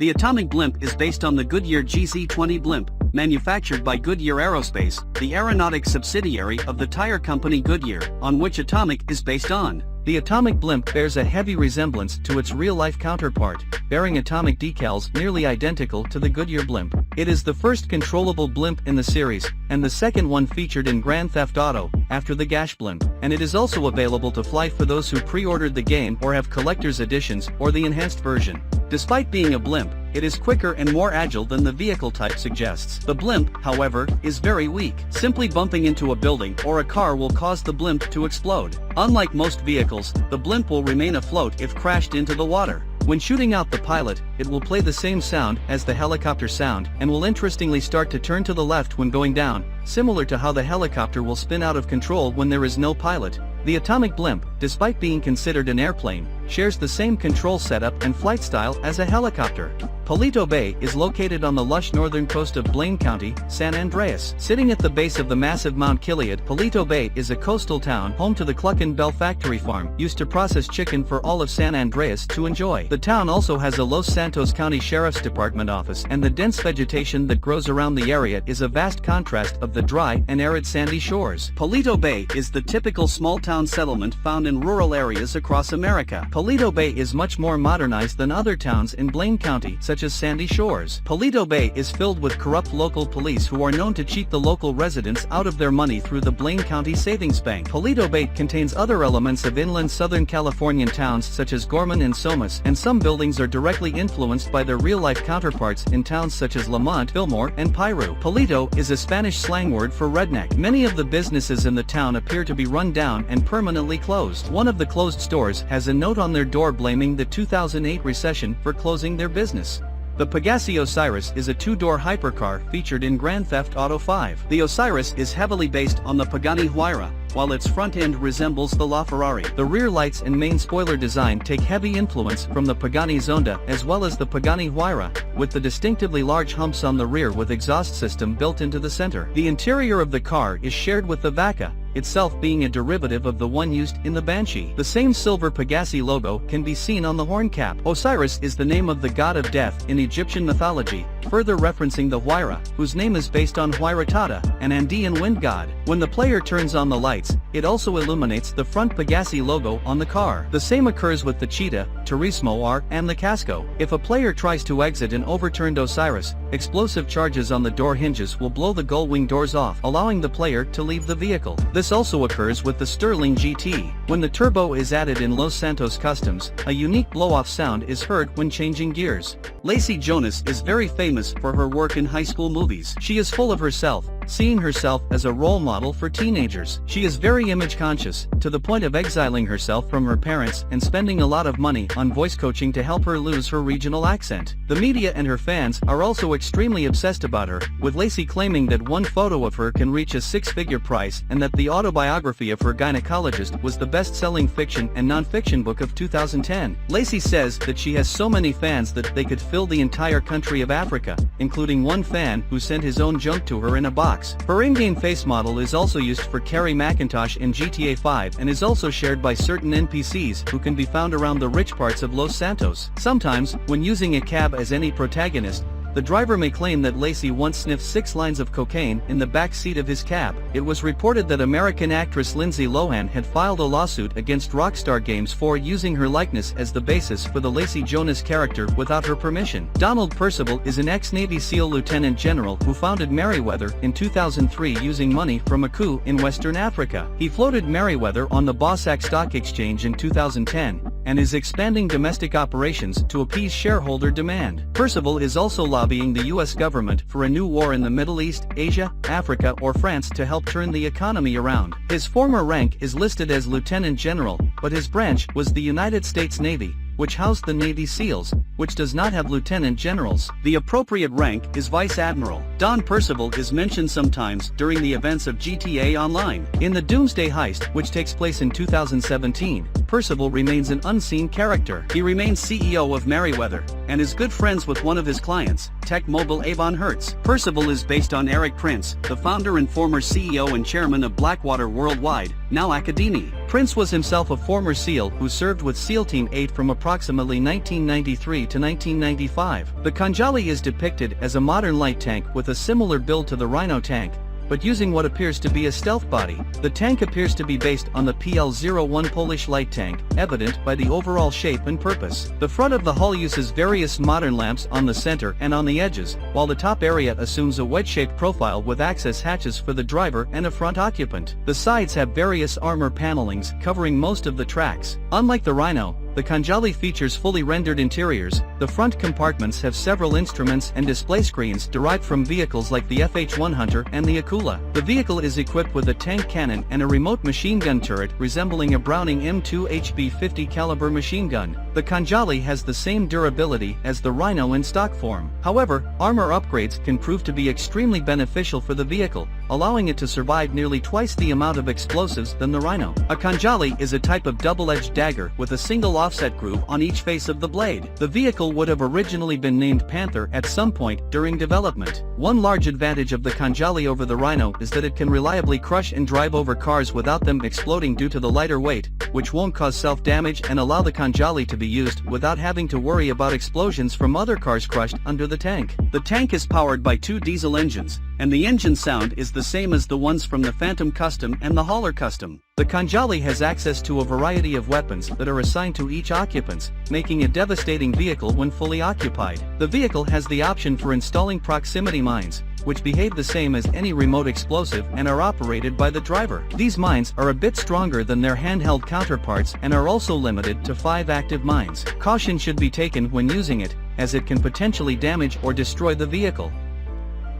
The Atomic Blimp is based on the Goodyear GZ-20 blimp, manufactured by Goodyear Aerospace, the aeronautics subsidiary of the tire company Goodyear, on which Atomic is based on. The Atomic Blimp bears a heavy resemblance to its real-life counterpart, bearing atomic decals nearly identical to the Goodyear blimp. It is the first controllable blimp in the series, and the second one featured in Grand Theft Auto, after the Gash blimp, and it is also available to fly for those who pre-ordered the game or have collector's editions or the enhanced version. Despite being a blimp, it is quicker and more agile than the vehicle type suggests. The blimp, however, is very weak. Simply bumping into a building or a car will cause the blimp to explode. Unlike most vehicles, the blimp will remain afloat if crashed into the water. When shooting out the pilot, it will play the same sound as the helicopter sound and will interestingly start to turn to the left when going down, similar to how the helicopter will spin out of control when there is no pilot. The Atomic Blimp, despite being considered an airplane, shares the same control setup and flight style as a helicopter. Paleto Bay is located on the lush northern coast of Blaine County, San Andreas. Sitting at the base of the massive Mount Kiliad, Paleto Bay is a coastal town home to the Cluckin Bell factory farm, used to process chicken for all of San Andreas to enjoy. The town also has a Los Santos County Sheriff's Department office, and the dense vegetation that grows around the area is a vast contrast of the dry and arid sandy shores. Paleto Bay is the typical small-town settlement found in rural areas across America. Paleto Bay is much more modernized than other towns in Blaine County, such as Sandy Shores. Paleto Bay is filled with corrupt local police who are known to cheat the local residents out of their money through the Blaine County Savings Bank. Paleto Bay contains other elements of inland Southern Californian towns such as Gorman and Somas, and some buildings are directly influenced by their real-life counterparts in towns such as Lamont, Fillmore, and Piru. Paleto is a Spanish slang word for redneck. Many of the businesses in the town appear to be run down and permanently closed. One of the closed stores has a note on their door blaming the 2008 recession for closing their business. The Pegassi Osiris is a two-door hypercar featured in Grand Theft Auto V. The Osiris is heavily based on the Pagani Huayra, while its front end resembles the LaFerrari. The rear lights and main spoiler design take heavy influence from the Pagani Zonda as well as the Pagani Huayra, with the distinctively large humps on the rear with exhaust system built into the center. The interior of the car is shared with the Vaca, itself being a derivative of the one used in the Banshee. The same silver Pegassi logo can be seen on the horn cap. Osiris is the name of the god of death in Egyptian mythology, further referencing the Huayra, whose name is based on Huayratata, an Andean wind god. When the player turns on the lights, it also illuminates the front Pegassi logo on the car. The same occurs with the Cheetah, Turismo R, and the Casco. If a player tries to exit an overturned Osiris, explosive charges on the door hinges will blow the gull-wing doors off, allowing the player to leave the vehicle. This also occurs with the Sterling GT. When the turbo is added in Los Santos Customs, a unique blow-off sound is heard when changing gears. Lacey Jonas is very famous for her work in high school movies. She is full of herself, seeing herself as a role model for teenagers. She is very image conscious, to the point of exiling herself from her parents and spending a lot of money on voice coaching to help her lose her regional accent. The media and her fans are also extremely obsessed about her, with Lacey claiming that one photo of her can reach a six-figure price and that the autobiography of her gynecologist was the best-selling fiction and non-fiction book of 2010. Lacey says that she has so many fans that they could fill the entire country of Africa, including one fan who sent his own junk to her in a box. Her in-game face model is also used for Carrie McIntosh in GTA 5 and is also shared by certain NPCs who can be found around the rich parts of Los Santos. Sometimes, when using a cab as any protagonist, the driver may claim that Lacey once sniffed 6 lines of cocaine in the back seat of his cab. It was reported that American actress Lindsay Lohan had filed a lawsuit against Rockstar Games for using her likeness as the basis for the Lacey Jonas character without her permission. Donald Percival is an ex-Navy SEAL lieutenant general who founded Merryweather in 2003 using money from a coup in Western Africa. He floated Merryweather on the Bossack Stock Exchange in 2010, and is expanding domestic operations to appease shareholder demand. Percival is also lobbying the US government for a new war in the Middle East, Asia, Africa or France to help turn the economy around. His former rank is listed as Lieutenant General, but his branch was the United States Navy, which housed the Navy SEALs, which does not have lieutenant generals. The appropriate rank is Vice Admiral. Don Percival is mentioned sometimes during the events of GTA Online. In the Doomsday Heist, which takes place in 2017, Percival remains an unseen character. He remains CEO of Merryweather, and is good friends with one of his clients, tech mogul Avon Hertz. Percival is based on Eric Prince, the founder and former CEO and chairman of Blackwater Worldwide, now Academy. prince was himself a former SEAL who served with SEAL Team 8 from approximately 1993 to 1995. The Khanjali is depicted as a modern light tank with a similar build to the Rhino tank, but using what appears to be a stealth body. The tank appears to be based on the PL-01 Polish light tank, evident by the overall shape and purpose. The front of the hull uses various modern lamps on the center and on the edges, while the top area assumes a wedge-shaped profile with access hatches for the driver and a front occupant. The sides have various armor panelings covering most of the tracks. Unlike the Rhino, the Khanjali features fully rendered interiors. The front compartments have several instruments and display screens derived from vehicles like the FH-1 Hunter and the Akula. The vehicle is equipped with a tank cannon and a remote machine gun turret resembling a Browning M2 HB50 caliber machine gun. The Khanjali has the same durability as the Rhino in stock form. However, armor upgrades can prove to be extremely beneficial for the vehicle, allowing it to survive nearly twice the amount of explosives than the Rhino. A Khanjali is a type of double-edged dagger with a single offset groove on each face of the blade. The vehicle would have originally been named Panther at some point during development. One large advantage of the Khanjali over the Rhino is that it can reliably crush and drive over cars without them exploding due to the lighter weight, which won't cause self-damage and allow the Khanjali to be used without having to worry about explosions from other cars crushed under the tank. The tank is powered by 2 diesel engines, and the engine sound is the same as the ones from the Phantom Custom and the Hauler Custom. The Khanjali has access to a variety of weapons that are assigned to each occupant, making a devastating vehicle when fully occupied. The vehicle has the option for installing proximity mines, which behave the same as any remote explosive and are operated by the driver. These mines are a bit stronger than their handheld counterparts and are also limited to 5 active mines. Caution should be taken when using it, as it can potentially damage or destroy the vehicle.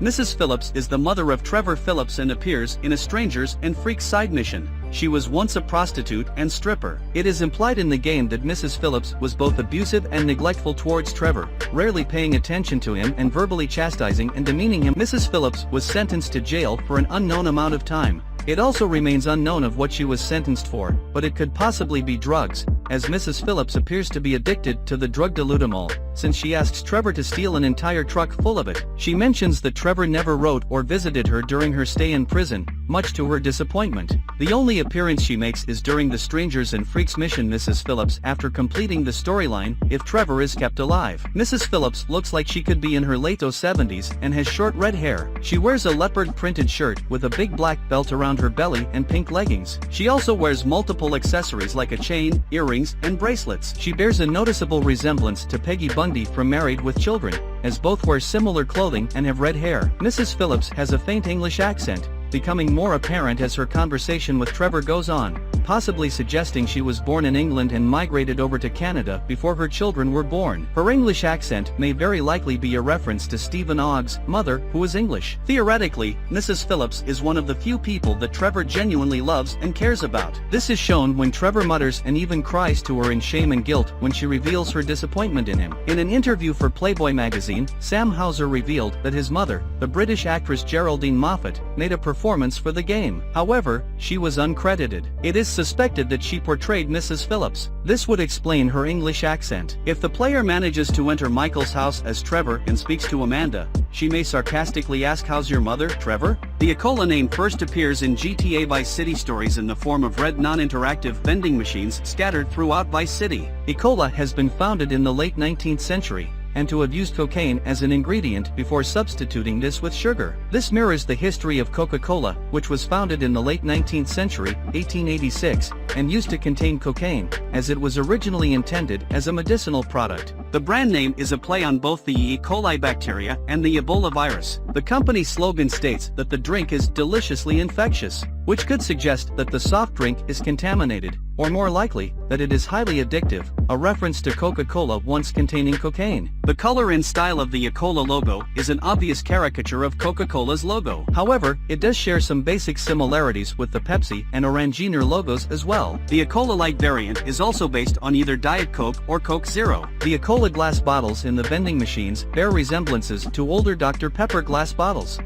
Mrs. Phillips is the mother of Trevor Phillips and appears in a Strangers and Freaks side mission. She was once a prostitute and stripper. It is implied in the game that Mrs. Phillips was both abusive and neglectful towards Trevor, rarely paying attention to him and verbally chastising and demeaning him. Mrs. Phillips was sentenced to jail for an unknown amount of time. It also remains unknown of what she was sentenced for, but it could possibly be drugs, as Mrs. Phillips appears to be addicted to the drug Dilutamol, since she asks Trevor to steal an entire truck full of it. She mentions that Trevor never wrote or visited her during her stay in prison, much to her disappointment. The only appearance she makes is during the Strangers and Freaks mission. Mrs. Phillips after completing the storyline, If Trevor is Kept Alive. Mrs. Phillips looks like she could be in her late 70s and has short red hair. She wears a leopard printed shirt with a big black belt around her belly and pink leggings. She also wears multiple accessories like a chain, earrings, and bracelets. She bears a noticeable resemblance to Peggy Bundy from Married with Children, as both wear similar clothing and have red hair. Mrs. Phillips has a faint English accent, becoming more apparent as her conversation with Trevor goes on, possibly suggesting she was born in England and migrated over to Canada before her children were born. Her English accent may very likely be a reference to Stephen Ogg's mother, who is English. Theoretically, Mrs. Phillips is one of the few people that Trevor genuinely loves and cares about. This is shown when Trevor mutters and even cries to her in shame and guilt when she reveals her disappointment in him. In an interview for Playboy magazine, Sam Hauser revealed that his mother, the British actress Geraldine Moffat, made a performance for the game. However, she was uncredited. It is suspected that she portrayed Mrs. Phillips. This would explain her English accent. If the player manages to enter Michael's house as Trevor and speaks to Amanda, she may sarcastically ask, "How's your mother, Trevor?" The Ikola name first appears in GTA Vice City stories in the form of red non-interactive vending machines scattered throughout Vice City. Ikola has been founded in the late 19th century, and to have used cocaine as an ingredient before substituting this with sugar. This mirrors the history of Coca-Cola, which was founded in the late 19th century, 1886, and used to contain cocaine, as it was originally intended as a medicinal product. The brand name is a play on both the E. coli bacteria and the Ebola virus. The company's slogan states that the drink is deliciously infectious, which could suggest that the soft drink is contaminated, or more likely, that it is highly addictive, a reference to Coca-Cola once containing cocaine. The color and style of the Ikola logo is an obvious caricature of Coca-Cola's logo. However, it does share some basic similarities with the Pepsi and Orangina logos as well. The Ikola Light variant is also based on either Diet Coke or Coke Zero. The Ikola glass bottles in the vending machines bear resemblances to older Dr. Pepper glass bottles.